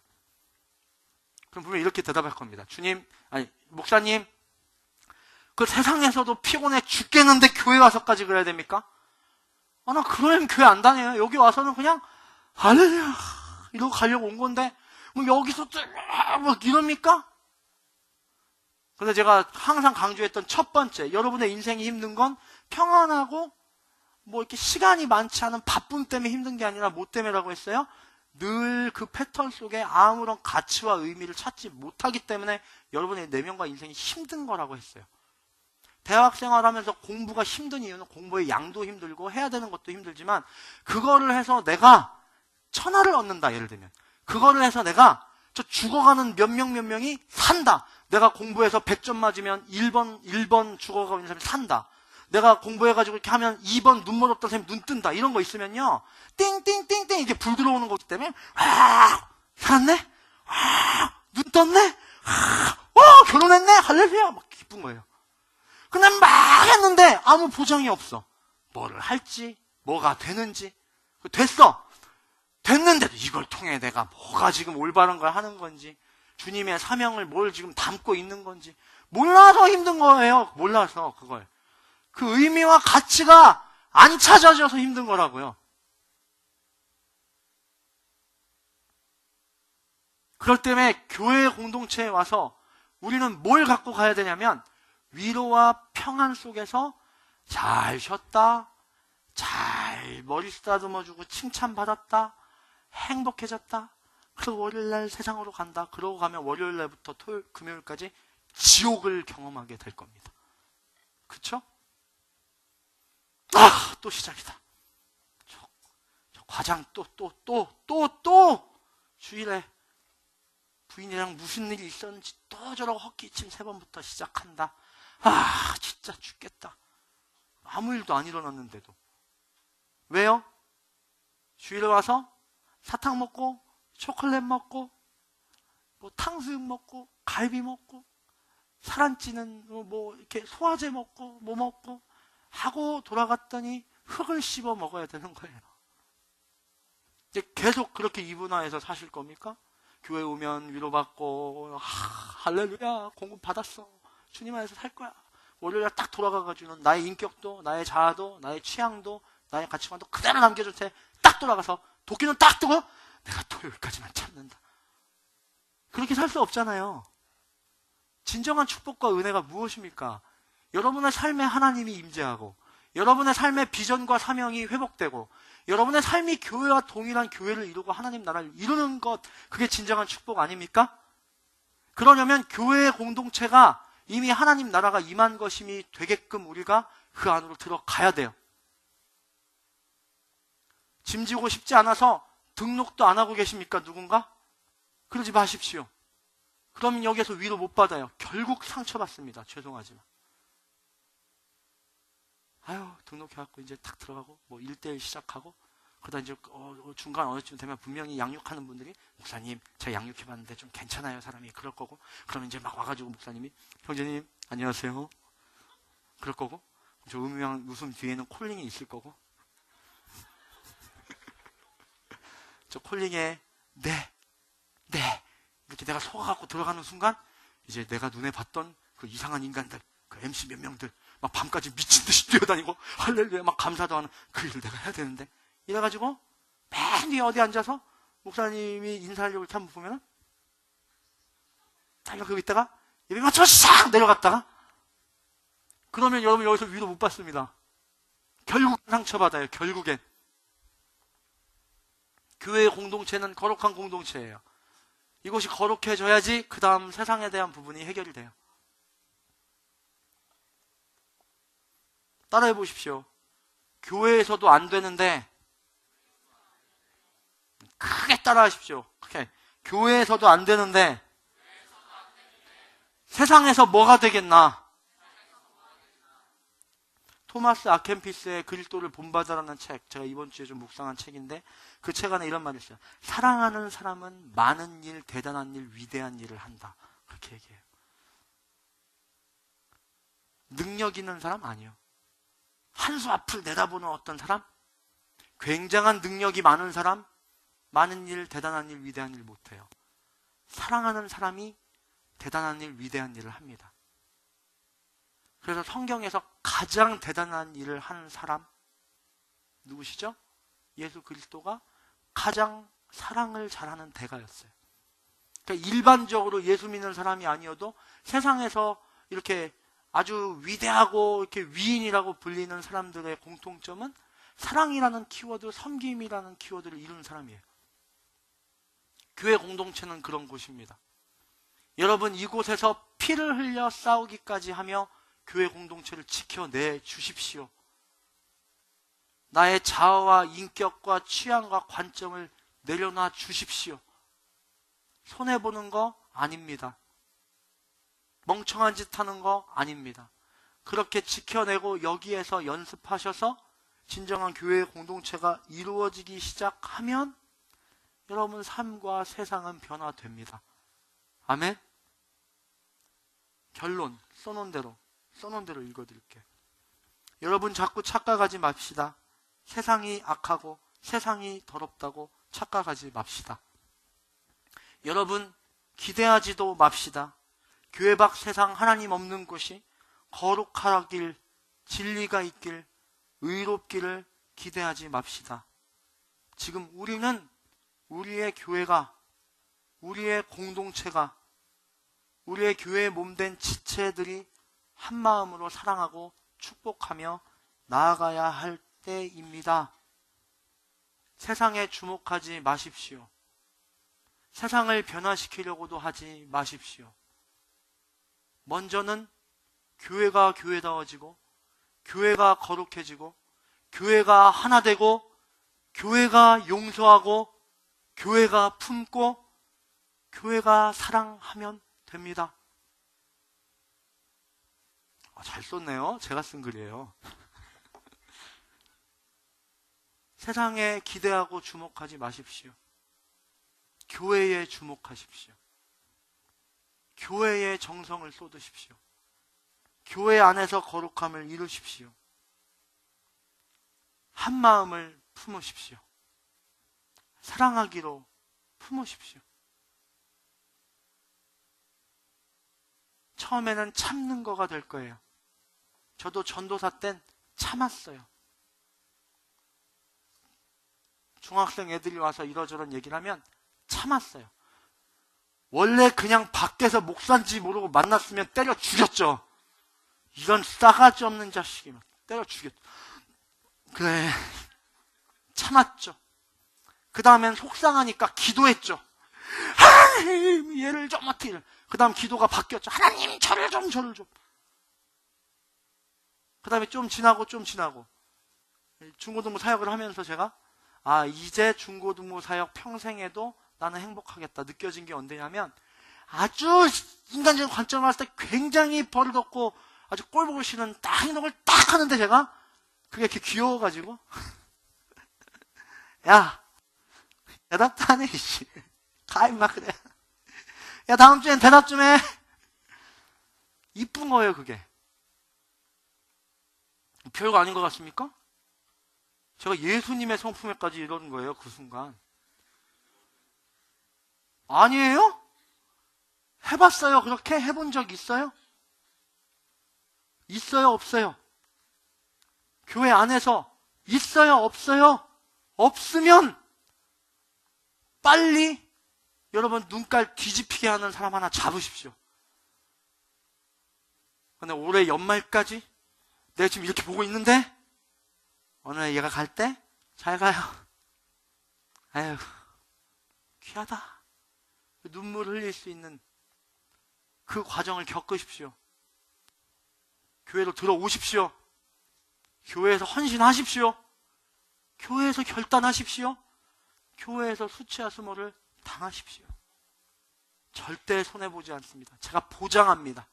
그럼 분명히 이렇게 대답할 겁니다. 주님, 아니 목사님, 그 세상에서도 피곤해 죽겠는데 교회 와서까지 그래야 됩니까? 나 그러면 교회 안 다녀요. 여기 와서는 그냥 할렐루야 이러고 가려고 온 건데 뭐 여기서 뭐 이럽니까? 그래서 제가 항상 강조했던 첫 번째, 여러분의 인생이 힘든 건 평안하고 뭐 이렇게 시간이 많지 않은 바쁨 때문에 힘든 게 아니라 뭐 때문에라고 했어요? 늘 그 패턴 속에 아무런 가치와 의미를 찾지 못하기 때문에 여러분의 내면과 인생이 힘든 거라고 했어요. 대학 생활하면서 공부가 힘든 이유는 공부의 양도 힘들고 해야 되는 것도 힘들지만 그거를 해서 내가 천하를 얻는다. 예를 들면 그거를 해서 내가 저 죽어가는 몇 명이 산다. 내가 공부해서 100점 맞으면 1번 죽어가고 있는 사람이 산다. 내가 공부해가지고 이렇게 하면 2번 눈물 없던 사람이 눈 뜬다. 이런 거 있으면요. 띵띵띵띵 이게 불 들어오는 거기 때문에 살았네? 눈 떴네? 결혼했네? 할렐루야! 막 기쁜 거예요. 근데 막 했는데 아무 보장이 없어. 뭐를 할지, 뭐가 되는지. 됐어. 됐는데도 이걸 통해 내가 뭐가 지금 올바른 걸 하는 건지, 주님의 사명을 뭘 지금 담고 있는 건지 몰라서 힘든 거예요. 몰라서 그걸. 그 의미와 가치가 안 찾아져서 힘든 거라고요. 그럴 때문에 교회 공동체에 와서 우리는 뭘 갖고 가야 되냐면 위로와 평안 속에서 잘 쉬었다, 잘 머리 쓰다듬어주고 칭찬받았다, 행복해졌다. 그래서 월요일날 세상으로 간다. 그러고 가면 월요일날부터 금요일까지 지옥을 경험하게 될 겁니다. 그쵸? 또 시작이다. 저 과장 또 주일에 부인이랑 무슨 일이 있었는지 또 저러고 헛기침 3번부터 시작한다. 진짜 죽겠다. 아무 일도 안 일어났는데도. 왜요? 주일에 와서 사탕 먹고 초콜릿 먹고 뭐 탕수육 먹고 갈비 먹고 살 안 찌는 뭐 이렇게 소화제 먹고 뭐 먹고 하고 돌아갔더니 흙을 씹어 먹어야 되는 거예요. 이제 계속 그렇게 이분화해서 사실 겁니까? 교회 오면 위로받고 할렐루야 공급 받았어. 주님 안에서 살 거야. 월요일에 딱 돌아가가지고는 나의 인격도 나의 자아도 나의 취향도 나의 가치관도 그대로 남겨줄 때 딱 돌아가서 도끼는 딱 뜨고 내가 토요일까지만 참는다. 그렇게 살 수 없잖아요. 진정한 축복과 은혜가 무엇입니까? 여러분의 삶에 하나님이 임재하고 여러분의 삶의 비전과 사명이 회복되고 여러분의 삶이 교회와 동일한 교회를 이루고 하나님 나라를 이루는 것, 그게 진정한 축복 아닙니까? 그러려면 교회의 공동체가 이미 하나님 나라가 임한 것임이 되게끔 우리가 그 안으로 들어가야 돼요. 짐지고 싶지 않아서 등록도 안 하고 계십니까? 누군가? 그러지 마십시오. 그러면 여기에서 위로 못 받아요. 결국 상처받습니다. 죄송하지만. 등록해갖고 이제 탁 들어가고 뭐 1대1 시작하고 그러다 이제 중간 어느쯤 되면 분명히 양육하는 분들이 목사님 제가 양육해봤는데 좀 괜찮아요 사람이 그럴 거고 그러면 이제 막 와가지고 목사님이 형제님 안녕하세요 그럴 거고 저 음흉한 웃음 뒤에는 콜링이 있을 거고 저 콜링에 네 이렇게 내가 속아갖고 들어가는 순간 이제 내가 눈에 봤던 그 이상한 인간들 그 MC 몇 명들 막 밤까지 미친 듯이 뛰어다니고 할렐루야 막 감사도 하는 그 일을 내가 해야 되는데 이래가지고 맨 뒤에 어디 앉아서 목사님이 인사하려고 이렇게 한번 보면은 딱 이렇게 있다가 예배 맞춰 싹 내려갔다가 그러면 여러분 여기서 위로 못 받습니다. 결국 상처받아요. 결국엔 교회의 공동체는 거룩한 공동체예요. 이곳이 거룩해져야지 그 다음 세상에 대한 부분이 해결이 돼요. 따라해 보십시오. 교회에서도 안 되는데 크게 따라하십시오. 크게. 교회에서도 안 되는데 세상에서 뭐가 되겠나? 토마스 아켄피스의 그리스도를 본받아라는 책, 제가 이번 주에 좀 묵상한 책인데 그 책 안에 이런 말이 있어요. 사랑하는 사람은 많은 일, 대단한 일, 위대한 일을 한다. 그렇게 얘기해요. 능력 있는 사람 아니요. 한 수 앞을 내다보는 어떤 사람? 굉장한 능력이 많은 사람? 많은 일, 대단한 일, 위대한 일 못해요. 사랑하는 사람이 대단한 일, 위대한 일을 합니다. 그래서 성경에서 가장 대단한 일을 한 사람 누구시죠? 예수 그리스도가 가장 사랑을 잘하는 대가였어요. 그러니까 일반적으로 예수 믿는 사람이 아니어도 세상에서 이렇게 아주 위대하고 이렇게 위인이라고 불리는 사람들의 공통점은 사랑이라는 키워드, 섬김이라는 키워드를 이룬 사람이에요. 교회 공동체는 그런 곳입니다. 여러분, 이곳에서 피를 흘려 싸우기까지 하며 교회 공동체를 지켜내 주십시오. 나의 자아와 인격과 취향과 관점을 내려놔 주십시오. 손해보는 거 아닙니다. 멍청한 짓 하는 거 아닙니다. 그렇게 지켜내고 여기에서 연습하셔서 진정한 교회 공동체가 이루어지기 시작하면 여러분 삶과 세상은 변화됩니다. 아멘? 결론, 써놓은 대로 읽어드릴게요. 여러분 자꾸 착각하지 맙시다. 세상이 악하고 세상이 더럽다고 착각하지 맙시다. 여러분 기대하지도 맙시다. 교회 밖 세상 하나님 없는 곳이 거룩하길, 진리가 있길, 의롭기를 기대하지 맙시다. 지금 우리는 우리의 교회가, 우리의 공동체가, 우리의 교회에 몸된 지체들이 한 마음으로 사랑하고 축복하며 나아가야 할 때입니다. 세상에 주목하지 마십시오. 세상을 변화시키려고도 하지 마십시오. 먼저는 교회가 교회다워지고, 교회가 거룩해지고, 교회가 하나 되고, 교회가 용서하고, 교회가 품고, 교회가 사랑하면 됩니다. 잘 썼네요. 제가 쓴 글이에요. 세상에 기대하고 주목하지 마십시오. 교회에 주목하십시오. 교회에 정성을 쏟으십시오. 교회 안에서 거룩함을 이루십시오. 한 마음을 품으십시오. 사랑하기로 품으십시오. 처음에는 참는 거가 될 거예요. 저도 전도사 땐 참았어요. 중학생 애들이 와서 이러저런 얘기를 하면 참았어요. 원래 그냥 밖에서 목사인지 모르고 만났으면 때려 죽였죠. 이건 싸가지 없는 자식이 막 때려 죽였죠. 그래, 참았죠. 그 다음엔 속상하니까 기도했죠. 하나님, 얘를 좀 어떻게. 그 다음 기도가 바뀌었죠. 하나님, 저를 좀. 그 다음에 좀 지나고 중고등부 사역을 하면서 제가 이제 중고등부 사역 평생에도 나는 행복하겠다 느껴진 게 언제냐면, 아주 인간적인 관점을 봤을 때 굉장히 버릇없고 아주 꼴보기 싫은 딱 행동을 딱 하는데 제가 그게 이렇게 귀여워가지고 야 대답도 안 해 이씨. 가 임마. 그래. 야 다음 주엔 대답 좀 해. 이쁜 거예요 그게. 별거 아닌 것 같습니까? 제가 예수님의 성품에까지 이러는 거예요 그 순간. 아니에요? 해봤어요? 그렇게 해본 적 있어요? 있어요? 없어요? 교회 안에서 있어요? 없어요? 없으면 빨리 여러분 눈깔 뒤집히게 하는 사람 하나 잡으십시오. 근데 올해 연말까지 내가 지금 이렇게 보고 있는데 어느 날 얘가 갈 때 잘 가요. 아유 귀하다. 눈물 흘릴 수 있는 그 과정을 겪으십시오. 교회로 들어오십시오. 교회에서 헌신하십시오. 교회에서 결단하십시오. 교회에서 수치와 수모를 당하십시오. 절대 손해보지 않습니다. 제가 보장합니다.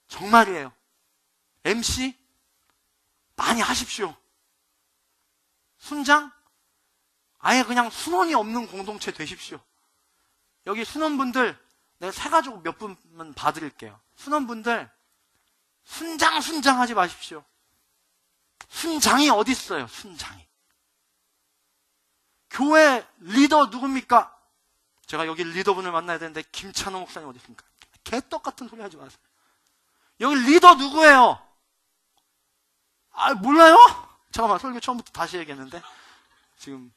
정말이에요. MC 많이 하십시오. 순장 아예 그냥 순원이 없는 공동체 되십시오. 여기 순원분들 내가 세가지고 몇 분만 봐드릴게요. 순원분들 순장 하지 마십시오. 순장이 어디 있어요? 순장이. 교회 리더 누굽니까? 제가 여기 리더분을 만나야 되는데 김찬호 목사님 어디 있습니까? 개떡 같은 소리 하지 마세요. 여기 리더 누구예요? 아, 몰라요? 잠깐만, 설교 처음부터 다시 얘기했는데 지금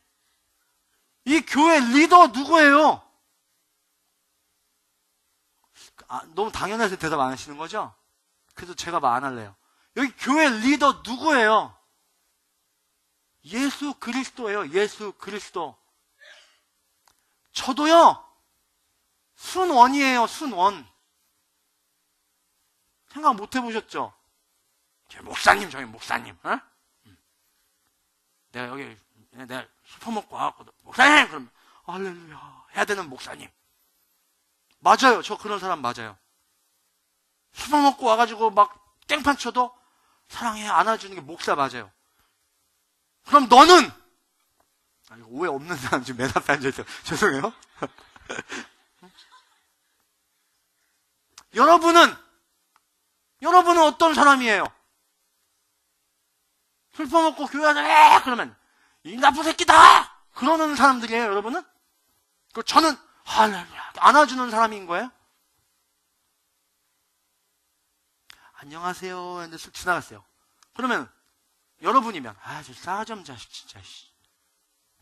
이 교회 리더 누구예요? 너무 당연해서 대답 안 하시는 거죠? 그래서 제가 말 안 할래요. 여기 교회 리더 누구예요? 예수 그리스도예요. 예수 그리스도. 저도요, 순원이에요. 순원. 생각 못 해보셨죠? 목사님, 저희 목사님. 어? 내가 여기 내가 술 먹고 와갖고 목사님 그럼 할렐루야 해야 되는 목사님. 맞아요. 저 그런 사람 맞아요. 술 먹고 와가지고 막 땡판 쳐도 사랑해 안아주는 게 목사 맞아요. 그럼 너는 이거 오해 없는 사람 지금 맨 앞에 앉아있어요. 죄송해요. 여러분은 어떤 사람이에요? 술 퍼먹고 교회 가자 그러면 이 나쁜 새끼다 그러는 사람들이에요. 여러분은? 저는 할렐루야 안아주는 사람인 거예요? 안녕하세요 했는데 쓱 지나갔어요. 그러면 여러분이면 저 싸가지 자식 진짜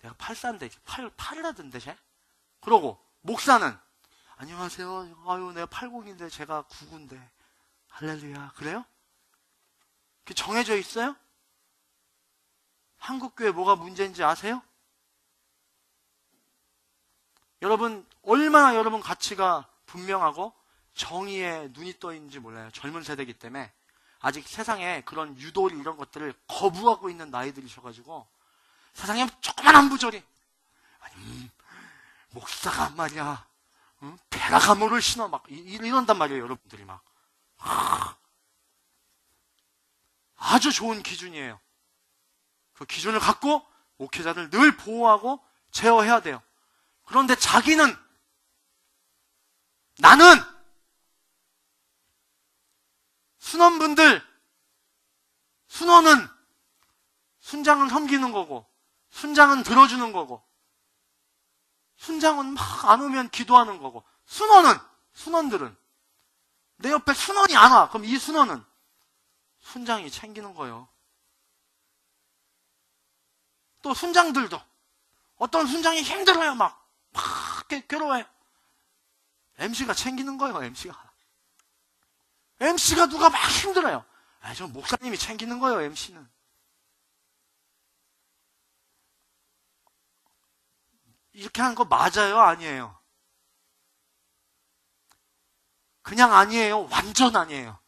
내가 84인데 8이라던데 쟤? 그러고 목사는 안녕하세요. 아유 내가 80인데 제가 99인데 할렐루야. 그래요? 그게 정해져 있어요? 한국교회 뭐가 문제인지 아세요? 여러분 얼마나 여러분 가치가 분명하고 정의에 눈이 떠 있는지 몰라요. 젊은 세대이기 때문에 아직 세상에 그런 유도리 이런 것들을 거부하고 있는 나이들이셔가지고 세상에 조그만한 부조리 아니 목사가 말이야 페라가모를 신어 막 이런단 말이에요. 여러분들이 막 아주 좋은 기준이에요. 그 기준을 갖고 목회자를 늘 보호하고 제어해야 돼요. 그런데 자기는 나는 순원분들 순원은 순장은 섬기는 거고 순장은 들어주는 거고 순장은 막 안 오면 기도하는 거고 순원들은 내 옆에 순원이 안 와. 그럼 이 순원은 순장이 챙기는 거예요. 또 순장들도 어떤 순장이 힘들어요. 막 괴로워요. MC가 챙기는 거예요. MC가 누가 막 힘들어요. 저 목사님이 챙기는 거예요. MC는. 이렇게 하는 거 맞아요? 아니에요? 그냥 아니에요. 완전 아니에요.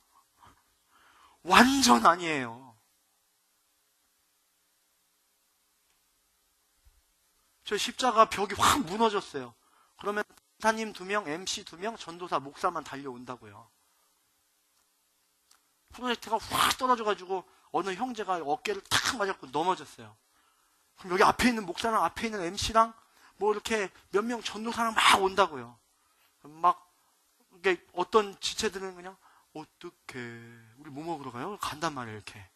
완전 아니에요. 저 십자가 벽이 확 무너졌어요. 그러면 사님 2명, MC 2명, 전도사, 목사만 달려온다고요. 프로젝트가 확 떨어져가지고 어느 형제가 어깨를 탁 맞았고 넘어졌어요. 그럼 여기 앞에 있는 목사랑 앞에 있는 MC랑 뭐 이렇게 몇 명 전도사랑 막 온다고요. 막 이게 어떤 지체들은 그냥 어떡해 우리 뭐 먹으러 가요? 간단 말이에요. 이렇게.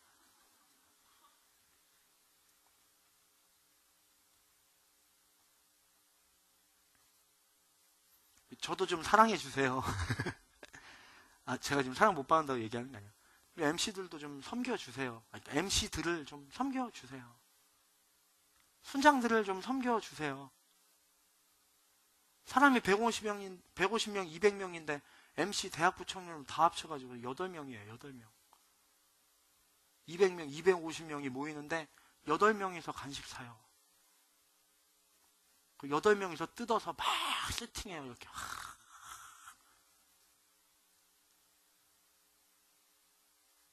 저도 좀 사랑해 주세요. 제가 지금 사랑 못 받는다고 얘기하는 게 아니에요. MC들도 좀 섬겨주세요. MC들을 좀 섬겨주세요. 순장들을 좀 섬겨주세요. 사람이 150명, 200명인데 MC 대학부 청년 다 합쳐가지고 8명이에요. 8명. 200명, 250명이 모이는데 8명이서 간식 사요. 그 8명이서 뜯어서 막 세팅해요. 이렇게.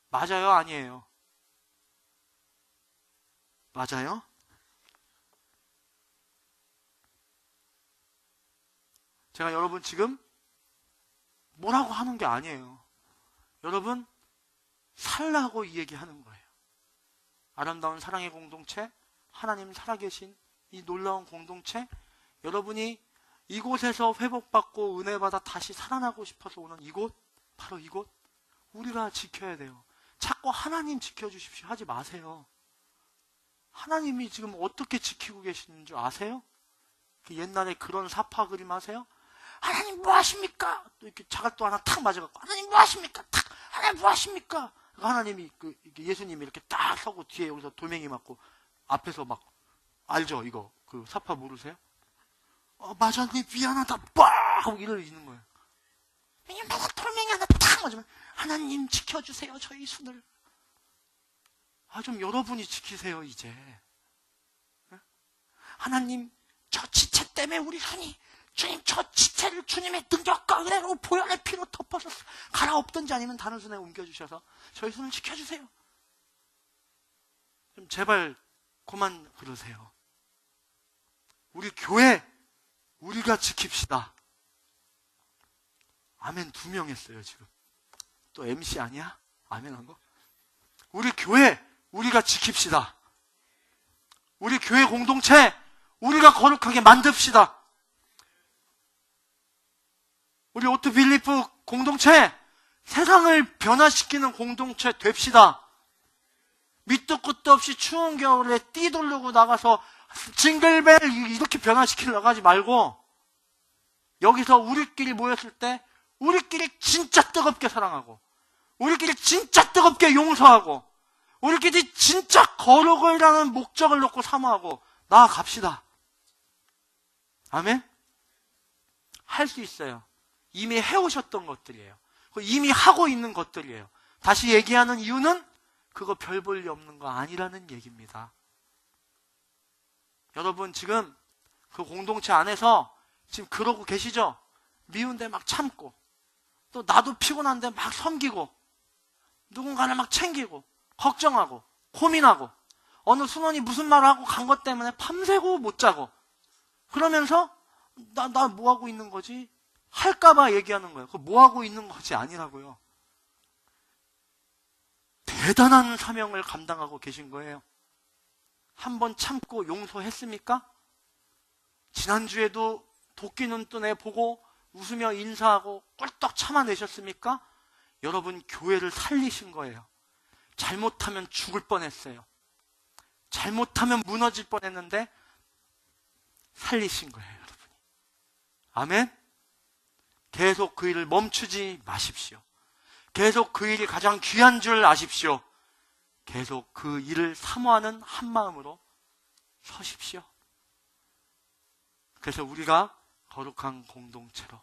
맞아요? 아니에요? 맞아요? 제가 여러분 지금 뭐라고 하는 게 아니에요. 여러분 살라고 이 얘기하는 거예요. 아름다운 사랑의 공동체, 하나님 살아계신 이 놀라운 공동체, 여러분이 이곳에서 회복받고 은혜받아 다시 살아나고 싶어서 오는 이곳, 바로 이곳, 우리가 지켜야 돼요. 자꾸 하나님 지켜주십시오 하지 마세요. 하나님이 지금 어떻게 지키고 계시는 줄 아세요? 그 옛날에 그런 사파 그림 아세요? 하나님 뭐 하십니까? 또 이렇게 자갈도 하나 탁 맞아갖고 하나님 뭐 하십니까? 탁! 하나님 뭐 하십니까? 하나님이 예수님이 이렇게 딱 서고 뒤에 여기서 돌멩이 맞고 앞에서 막 알죠? 이거 그 사파 모르세요? 맞았니? 미안하다. 빡! 하고 이러는 거예요. 왜냐면 돌멩이 하나 탁 맞으면 하나님 지켜주세요 저희 손을. 좀 여러분이 지키세요 이제. 하나님 저 지체 때문에 우리 손이 주님 저 지체를 주님의 능력과 은혜로 보혈의 피로 덮어서 갈아엎든지 아니면 다른 손에 옮겨주셔서 저희 손을 지켜주세요. 좀 제발 그만 그러세요. 우리 교회 우리가 지킵시다. 아멘 2명 했어요 지금. 또 MC 아니야? 아멘 한 거? 우리 교회 우리가 지킵시다. 우리 교회 공동체 우리가 거룩하게 만듭시다. 우리 오트 빌리프 공동체 세상을 변화시키는 공동체 됩시다. 밑도 끝도 없이 추운 겨울에 뛰돌르고 나가서 징글벨 이렇게 변화시키려고 하지 말고 여기서 우리끼리 모였을 때 우리끼리 진짜 뜨겁게 사랑하고 우리끼리 진짜 뜨겁게 용서하고 우리끼리 진짜 거룩이라는 목적을 놓고 사모하고 나아갑시다. 아멘? 할 수 있어요. 이미 해오셨던 것들이에요. 이미 하고 있는 것들이에요. 다시 얘기하는 이유는 그거 별 볼 일 없는 거 아니라는 얘기입니다. 여러분 지금 그 공동체 안에서 지금 그러고 계시죠? 미운데 막 참고 또 나도 피곤한데 막 섬기고 누군가를 막 챙기고 걱정하고 고민하고 어느 순원이 무슨 말을 하고 간 것 때문에 밤새고 못 자고 그러면서 나 뭐 하고 있는 거지? 할까봐 얘기하는 거예요. 그거 뭐 하고 있는 거지 아니라고요. 대단한 사명을 감당하고 계신 거예요. 한번 참고 용서했습니까? 지난주에도 도끼 눈뜨네 보고 웃으며 인사하고 꿀떡 참아내셨습니까? 여러분 교회를 살리신 거예요. 잘못하면 죽을 뻔했어요. 잘못하면 무너질 뻔했는데 살리신 거예요, 여러분이. 아멘? 계속 그 일을 멈추지 마십시오. 계속 그 일이 가장 귀한 줄 아십시오. 계속 그 일을 사모하는 한 마음으로 서십시오. 그래서 우리가 거룩한 공동체로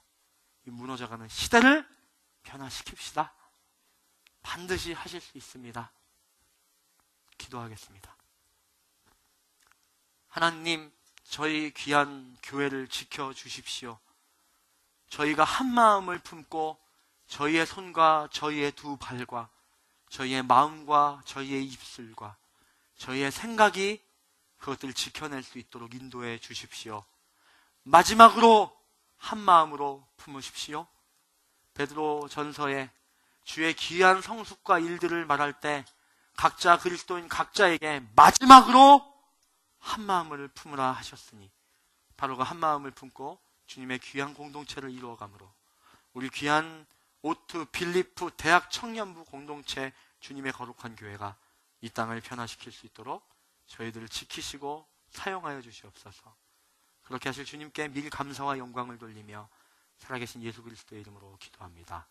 이 무너져가는 시대를 변화시킵시다. 반드시 하실 수 있습니다. 기도하겠습니다. 하나님, 저희 귀한 교회를 지켜주십시오. 저희가 한 마음을 품고 저희의 손과 저희의 2 발과 저희의 마음과 저희의 입술과 저희의 생각이 그것들을 지켜낼 수 있도록 인도해 주십시오. 마지막으로 한 마음으로 품으십시오. 베드로 전서에 주의 귀한 성숙과 일들을 말할 때 각자 그리스도인 각자에게 마지막으로 한 마음을 품으라 하셨으니 바로 그 한 마음을 품고 주님의 귀한 공동체를 이루어가므로 우리 귀한 오트 빌리프 대학 청년부 공동체 주님의 거룩한 교회가 이 땅을 변화시킬 수 있도록 저희들을 지키시고 사용하여 주시옵소서. 그렇게 하실 주님께 미리 감사와 영광을 돌리며 살아계신 예수 그리스도의 이름으로 기도합니다.